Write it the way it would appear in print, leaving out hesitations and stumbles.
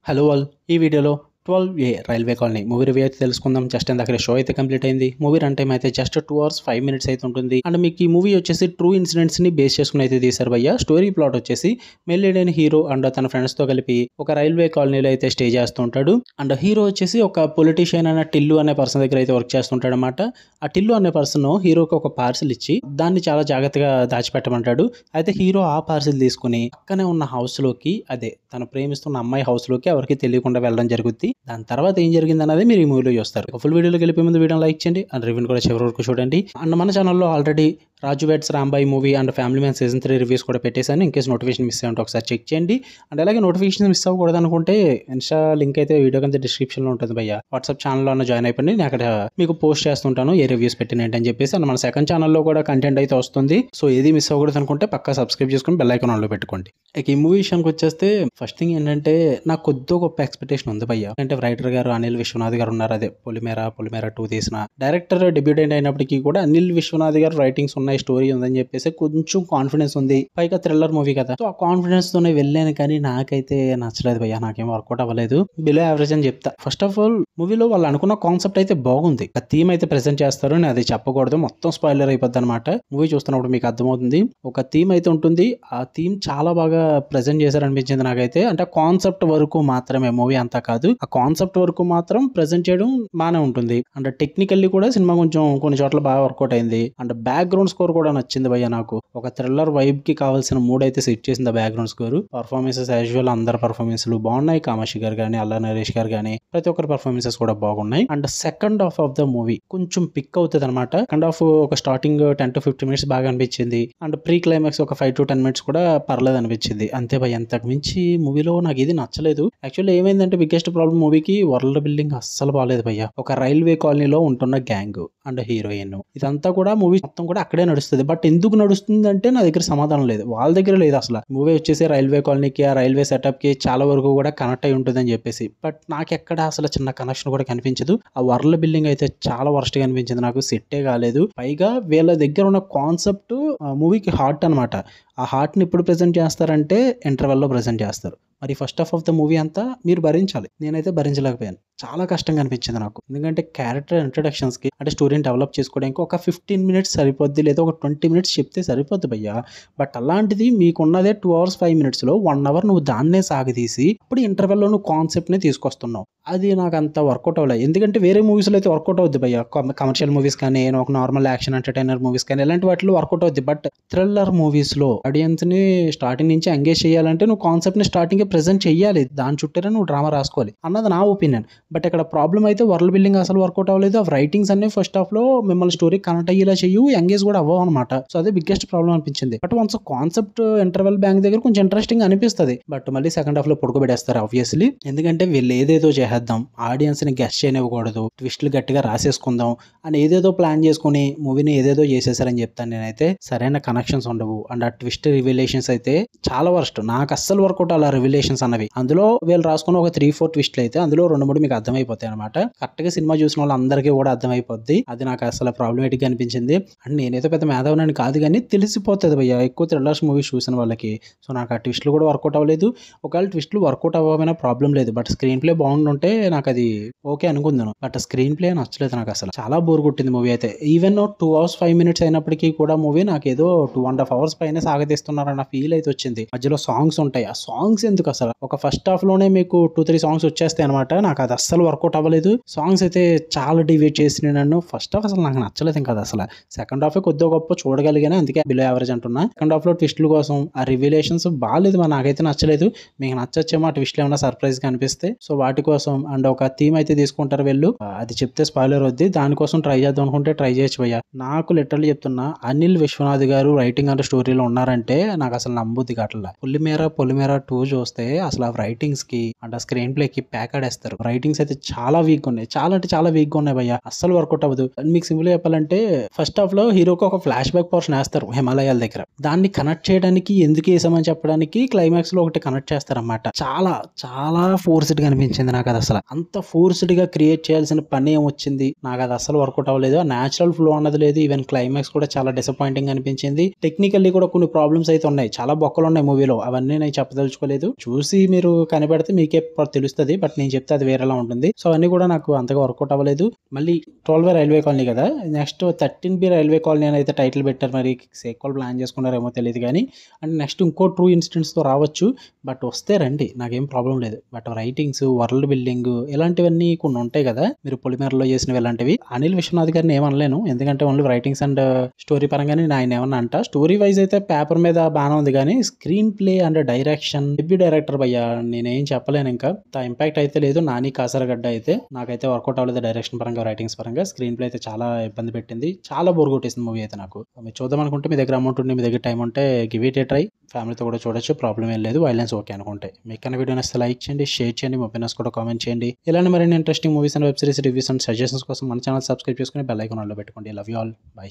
Hello all ఈ వీడియోలో 12A railway colony movie review అయితే తెలుసుకుందాం. జస్ట్ ఇందాక షో అయితే కంప్లీట్ అయింది. మూవీ రన్ టైం అయితే జస్ట్ 2 hours 5 minutes అయితే ఉంటుంది. అండ్ మీకు ఈ మూవీ వచ్చేసి ట్రూ ఇన్సిడెంట్స్ ని బేస్ చేసుకుని అయితే తీశారు భయ్య. స్టోరీ ప్లాట్ వచ్చేసి మెయిన్ లీడ్ అయిన హీరో అండ్ తన ఫ్రెండ్స్ తో కలిపి ఒక రైల్వే కాలనీలో అయితే స్టే చేస్తూ ఉంటాడు. అండ్ హీరో వచ్చేసి ఒక పొలిటీషియన్ అయిన టిల్లు అనే పర్సన్ దగ్గర అయితే వర్క్ చేస్తుంటాడు అనమాట. ఆ టిల్లు అనే పర్సన్ హీరోకి ఒక పార్సిల్ ఇచ్చి దాన్ని చాలా జాగ్రత్తగా దాచిపెట్టమంటాడు. అయితే హీరో ఆ పార్సిల్ తీసుకుని పక్కనే ఉన్న హౌస్ లోకి, అదే తను ప్రేమిస్తున్న అమ్మాయి హౌస్ లోకి ఎవరికి తెలియకుండా వెళ్ళడం జరుగుద్ది. దాని తర్వాత ఏం జరిగింది అన్నది మీరు ఈ మూవీలో చూస్తారు. ఫుల్ వీడియోలోకి వెళ్ళిపోయే ముందు వీడియో లైక్ చేయండి అండ్ రివ్యూని కూడా చివరి వరకు చూడండి. అండ్ మన ఛానల్లో already Raju weds Rambai movie and family man season 3 reviews కూడా పెట్టేశాను. ఇన్ కేసు నోటిఫికేషన్ మిస్ అయ్యి ఉంటే ఒకసారి చెక్ చేయండి. అండ్ అలాగే నోటిఫికేషన్ మిస్ అవ్వకూడదు అనుకుంటే ఇన్స్టా లింక్ అయితే వీడియో కింద డిస్క్రిప్షన్లో ఉంటుంది భయ్య. వాట్సాప్ ఛానల్లో జాయిన్ అయిపోయింది. నేను అక్కడ మీకు పోస్ట్ చేస్తుంటాను ఏ రివ్యూస్ పెట్టినట్టు అని చెప్పేసి. అండ్ మన సెకండ్ ఛానల్లో కూడా కంటెంట్ అయితే వస్తుంది. సో ఏది మిస్ అవ్వకూడదు అనుకుంటే పక్కా సబ్స్క్రైబ్ చేసుకుని బెల్ ఐకాన్ ఆన్లో పెట్టుకోండి. ఇక ఈ మూవీ విషయానికి వచ్చేస్తే ఫస్ట్ థింగ్ ఏంటంటే నాకు కొద్దిగా గొప్ప ఎక్స్పెక్టేషన్ ఉంది భయ్య. అంటే రైటర్ గారు అనిల్ విశ్వనాథ్ గారు ఉన్నారు. అదే పొలిమేర 2 తీసిన డైరెక్టర్ డెబ్యూటెంట్ అయినప్పటికీ కూడా అనిల్ విశ్వనాథ్ గారు రైటింగ్స్ ఉన్నాయి, స్టోరీ ఉందని చెప్పేసి కొంచెం కాన్ఫిడెన్స్ ఉంది. పైగా థ్రిల్లర్ మూవీ కదా, సో ఆ కాన్ఫిడెన్స్ తోనే వెళ్ళాను. కానీ నాకైతే నచ్చలేదు భయ్య. నాకేం వర్కౌట్ అవ్వలేదు. బిలో యావరేజ్ అని చెప్తా. ఫస్ట్ ఆఫ్ ఆల్ మూవీలో వాళ్ళు అనుకున్న కాన్సెప్ట్ అయితే బాగుంది. ఆ థీమ్ అయితే ప్రెసెంట్ చేస్తారు. నేను అది చెప్పకూడదు, మొత్తం స్పాయిలర్ అయిపోద్ది అనమాట. మూవీ చూస్తున్నప్పుడు మీకు అర్థమవుతుంది. ఒక థీమ్ అయితే ఉంటుంది. ఆ థీమ్ చాలా బాగా ప్రెసెంట్ చేశారనిపించింది నాకైతే. అంటే కాన్సెప్ట్ వరకు మాత్రమే, మూవీ అంతా కాదు. ఆ కాన్సెప్ట్ వరకు మాత్రం ప్రెసెంట్ చేయడం బాగానే ఉంటుంది. అండ్ టెక్నికల్లీ కూడా సినిమా కొంచెం కొన్ని చోట్ల బాగా వర్కౌట్ అయింది. అండ్ బ్యాక్గ్రౌండ్ స్కోర్ కూడా నచ్చింది భయ్య నాకు. ఒక థ్రిల్లర్ వైబ్ కి కావాల్సిన మూడ్ అయితే సెట్ చేసింది ఆ బ్యాక్గ్రౌండ్ స్కోర్. పర్ఫార్మెన్సెస్ యాజువల్ అందరి పర్ఫార్మెన్స్లు బాగున్నాయి. కామాక్షి గారు కానీ, అల్లా నరేష్ గారు కానీ, ప్రతి ఒక్కరి పర్ఫార్మెన్సెస్ కూడా బాగున్నాయి. And second half of the movie కొంచెం పిక్ అవుతుంది అనమాట. సెకండ్ హాఫ్ ఒక స్టార్టింగ్ 10 to 15 minutes బాగా అనిపించింది. అండ్ ప్రీ క్లైమాక్స్ ఒక 5 to 10 minutes కూడా పర్లేదు అనిపించింది. అంతే భయ్య. అంతకు మించి మూవీలో నాకు ఇది నచ్చలేదు. యాక్చువల్లీ ఏమైందంటే బిగ్గెస్ట్ ప్రాబ్లం మూవీకి వరల్డ్ బిల్డింగ్ అస్సలు బాగాలేదు భయ్య. ఒక రైల్వే కాలనీలో ఉంటున్న గ్యాంగ్ అండ్ హీరోయిన్, ఇదంతా కూడా మూవీ మొత్తం కూడా అక్కడే నడుస్తుంది. బట్ ఎందుకు నడుస్తుంది అంటే నా దగ్గర సమాధానం లేదు. వాళ్ళ దగ్గర లేదు అసలు. మూవీ వచ్చేసి రైల్వే కాలనీకి, ఆ రైల్వే సెటప్ కి చాలా వరకు కూడా కనెక్ట్ అయి ఉంటుంది అని చెప్పేసి. బట్ నాకు ఎక్కడ అసలు చిన్న కనెక్షన్ కూడా కనిపించదు. ఆ వరల్డ్ బిల్డింగ్ అయితే చాలా వర్స్ట్ గా అనిపించింది నాకు. సెట్టే కాలేదు. పైగా వీళ్ళ దగ్గర ఉన్న కాన్సెప్ట్ మూవీకి హార్ట్ అనమాట. ఆ హార్ట్ ని ఎప్పుడు ప్రెజెంట్ చేస్తారంటే ఇంటర్వెల్ లో ప్రెజెంట్ చేస్తారు. మరి first half of the movie అంతా మీరు భరించాలి. నేనైతే భరించలేకపోయాను. చాలా కష్టంగా అనిపించింది నాకు. ఎందుకంటే క్యారెక్టర్ ఇంట్రడక్షన్స్ కి, అంటే స్టోరీని డెవలప్ చేసుకోవడానికి ఒక 15 minutes సరిపోద్ది, లేదా ఒక 20 minutes చెప్తే సరిపోద్ది భయ్య. బట్ అలాంటిది మీకున్నదే 2 hours 5 minutes లో 1 hour నువ్వు దాన్నే సాగదీసి ఇప్పుడు ఇంటర్వెల్ లో నువ్వు కాన్సెప్ట్ ని తీసుకొస్తున్నావు. అది నాకు అంత వర్కౌట్ అవ్వలేదు. ఎందుకంటే వేరే మూవీస్ లో అయితే వర్కౌట్ అవుద్ది భయ్య. కమర్షియల్ మూవీస్ కానీ, ఒక నార్మల్ యాక్షన్ ఎంటర్టైనర్ మూవీస్ కానీ, ఇలాంటి వాటిలో వర్కౌట్ అవుద్ది. బట్ థ్రిల్లర్ మూవీస్ లో ఆడియన్స్ ని స్టార్టింగ్ నుంచి ఎంగేజ్ చేయాలంటే నువ్వు కాన్సెప్ట్ ని స్టార్టింగ్ ప్రెజెంట్ చెయ్యాలి. దాని చుట్టారా నువ్వు డ్రామా రాసుకోవాలి అన్నది నా ఒపీనియన్. బట్ ఇక్కడ ప్రాబ్లం అయితే వరల్డ్ బిల్డింగ్ అసలు వర్కౌట్ అవ్వలేదు. ఆ రైటింగ్స్ అన్ని ఫస్ట్ హాఫ్ లో మిమ్మల్ని స్టోరీ కనెక్ట్ అయ్యేలా చెయ్యు, ఎంగేజ్ కూడా అవ్వవు అనమాట. సో అదే బిగ్గెస్ట్ ప్రాబ్లం అనిపించింది. But once concept interval bank దగ్గర కొంచెం ఇంట్రెస్టింగ్ అనిపిస్తుంది. బట్ మళ్ళీ సెకండ్ హాఫ్ లో పడుకోబెడేస్తారు ఆబ్వియస్లీ. ఎందుకంటే వీళ్ళు ఏదేదో చేద్దాం, ఆడియన్స్ ని గెస్ట్ చేయనివ్వకూడదు, ట్విస్టులు గట్టిగా రాసేసుకుందాం అని ఏదేదో ప్లాన్ చేసుకుని మూవీని ఏదేదో చేసేసారని చెప్తాను నేనైతే. సరైన కనెక్షన్స్ ఉండవు. అండ్ ఆ ట్విస్ట్ రివిలేషన్స్ అయితే చాలా వర్స్ట్. నాకు అస్సలు వర్కౌట్ అలా రివిలేషన్స్ అన్నవి. అందులో వీళ్ళు రాసుకున్న ఒక 3-4 ట్విస్ట్లు అయితే అందులో 2-3 మీకు అర్థమైపోతాయి అనమాట. కరెక్ట్ గా సినిమా చూసిన వాళ్ళందరికీ కూడా అర్థమైపోద్ది. అది నాకు అసలు ప్రాబ్లమేటిక్ గా అనిపించింది. అండ్ నేనైతే పెద్ద మేధావునని కాదు, కానీ తెలిసిపోతుంది భయ్య ఎక్కువ థ్రిల్లర్స్ మూవీస్ చూసిన వాళ్ళకి. సో నాకు ఆ ట్విస్ట్లు కూడా వర్కౌట్ అవ్వలేదు. ఒకవేళ ట్విస్ట్లు వర్కౌట్ అవ్వకపోయినా ప్రాబ్లం లేదు. బట్ స్క్రీన్ ప్లే బాగుండుంటే నాకు అది ఓకే అనుకుందాను. బట్ స్క్రీన్ ప్లే నచ్చలేదు నాకు. అసలు చాలా బోర్ కొట్టింది మూవీ అయితే. ఈవెన్ 2 hours 5 minutes అయినప్పటికీ కూడా మూవీ నాకు ఏదో 2.5 hours పైన సాగతీస్తున్నారన్న ఫీల్ అయితే వచ్చింది. మధ్యలో సాంగ్స్ ఉంటాయి. ఆ సాంగ్స్ ఎందుకు అసలు? ఒక ఫస్ట్ హాఫ్ లోనే మీకు 2-3 సాంగ్స్ వచ్చేస్తాయి అనమాట. నాకు అది అస్సలు వర్కౌట్ అవ్వలేదు. సాంగ్స్ అయితే చాలా డివేట్ చేసి నన్ను. ఫస్ట్ హాఫ్ అసలు నాకు నచ్చలేదు ఇంకా అసలు. సెకండ్ హాఫ్ కొద్దిగా గొప్ప చూడగలిగానే, అందుకే బిలో యావరేజ్ అంటున్నా. సెకండ్ హాఫ్ లో ట్విస్టుల కోసం ఆ రివిలేషన్స్ బాగాలేదు. మరి నాకైతే నచ్చలేదు. మీకు నచ్చచ్చేమో ఆ ట్విస్ట్లు ఏమైనా సర్ప్రైజ్ గా అనిపిస్తే. సో వాటి కోసం అండ్ ఒక థీమ్ అయితే తీసుకుంటారు వీళ్ళు. అది చెప్తే స్పాయిలర్ వద్ది. దానికోసం ట్రై చేద్దాం అనుకుంటే ట్రై చేయొచ్చు భయ్య. నాకు లిటరల్లీ చెప్తున్నా, అనిల్ విశ్వనాథ్ గారు రైటింగ్ అండ్ స్టోరీలో ఉన్నారంటే నాకు అసలు నమ్ముద్ది కావట్లా. పొలిమేర 2 చూస్తే అసలు ఆ రైటింగ్స్ కి అండ్ ఆ స్క్రీన్ ప్లే కి ప్యాకడేస్తారు. రైటింగ్స్ అయితే చాలా వీక్ గా ఉన్నాయి. చాలా అంటే చాలా వీక్ గా ఉన్నాయి భయ్య. అస్సలు వర్కౌట్ అవ్వదు. మీకు సింపుల్ చెప్పాలంటే ఫస్ట్ హాఫ్ లో హీరోకి ఒక ఫ్లాష్ బ్యాక్ పోర్షన్ వేస్తారు హిమాలయాల దగ్గర. దాన్ని కనెక్ట్ చేయడానికి ఎందుకు వేసామని చెప్పడానికి క్లైమాక్స్ లో ఒకటి కనెక్ట్ చేస్తారన్నమాట. చాలా చాలా ఫోర్స్డ్ గా అనిపించింది నాకు కాదు అసలు. అంత ఫోర్స్డ్ గా క్రియేట్ చేయాల్సిన పని ఏమొచ్చింది, నాకు అది అసలు వర్కౌట్ అవ్వలేదు. ఆ న్యాచురల్ ఫ్లో అన్నది లేదు. ఈవెన్ క్లైమాక్స్ కూడా చాలా డిసప్పాయింటింగ్ అనిపించింది. టెక్నికల్లీ కూడా కొన్ని ప్రాబ్లమ్స్ అయితే ఉన్నాయి, చాలా బొక్కలు ఉన్నాయి మూవీలో. అవన్నీ నేను చెప్పదలుచుకోలేదు, చూసి మీరు కనిపెడితే మీకే తెలుస్తుంది. బట్ నేను చెప్తే అది వేరేలా ఉంటుంది. సో అవన్నీ కూడా నాకు అంతగా వర్కౌట్ అవ్వలేదు. మళ్ళీ 12 రైల్వే కాలనీ కదా, నెక్స్ట్ 13B రైల్వే కాలనీ అని అయితే టైటిల్ పెట్టారు. మరి సీక్వెల్ ప్లాన్ చేసుకున్నారేమో తెలియదు కానీ, అండ్ నెక్స్ట్ ఇంకో ట్రూ ఇన్సిడెంట్స్తో రావచ్చు. బట్ వస్తే రండి, నాకేం ప్రాబ్లం లేదు. బట్ రైటింగ్స్, వరల్డ్ బిల్డింగ్ ఇలాంటివన్నీ కొన్ని ఉంటాయి కదా, మీరు పొలిమేరలో చేసినవి ఇలాంటివి. అనిల్ విశ్వనాథ్ గారిని ఏమనలేను, ఎందుకంటే ఓన్లీ రైటింగ్స్ అండ్ స్టోరీ పరంగానే ఆయన ఏమన్నా అంట. స్టోరీ వైజ్ అయితే పేపర్ మీద బాగానే ఉంది కానీ screen play and direction, debut director భయ్యా నేనేం చెప్పలేను. ఇంకా ఇంపాక్ట్ అయితే లేదు. నాని కాసరగడ్డ అయితే నాకైతే వర్కౌట్ అవ్వలేదు. డైరెక్షన్ పరంగా, రైటింగ్స్ పరంగా. స్క్రీన్ ప్లే అయితే చాలా ఇబ్బంది పెట్టింది, చాలా బోర్ కొట్టేసింది మూవీ అయితే నాకు. మీరు చూద్దాం అనుకుంటే, మీ దగ్గర అమౌంట్ ఉండి, మీ దగ్గర టైం ఉంటే గివ్ ఇట్ ఏ ట్రై. ఫ్యామిలీతో కూడా చూడొచ్చు, ప్రాబ్లం ఏం లేదు. వైలెన్స్ ఓకే అనుకుంటే. మీకు కన్నా వీడియో నచ్చితే లైక్ చేయండి, షేర్ చేయండి, మీ ఒపీనియన్స్ కూడా కామెంట్ చేయండి. ఇలాంటి మరిన్ని interesting movies and web series reviews and suggestions కోసం మన ఛానల్ సబ్స్క్రైబ్ చేసుకుని బెల్ ఐకాన్ ఆన్లో పెట్టుకోండి. Love you all, by.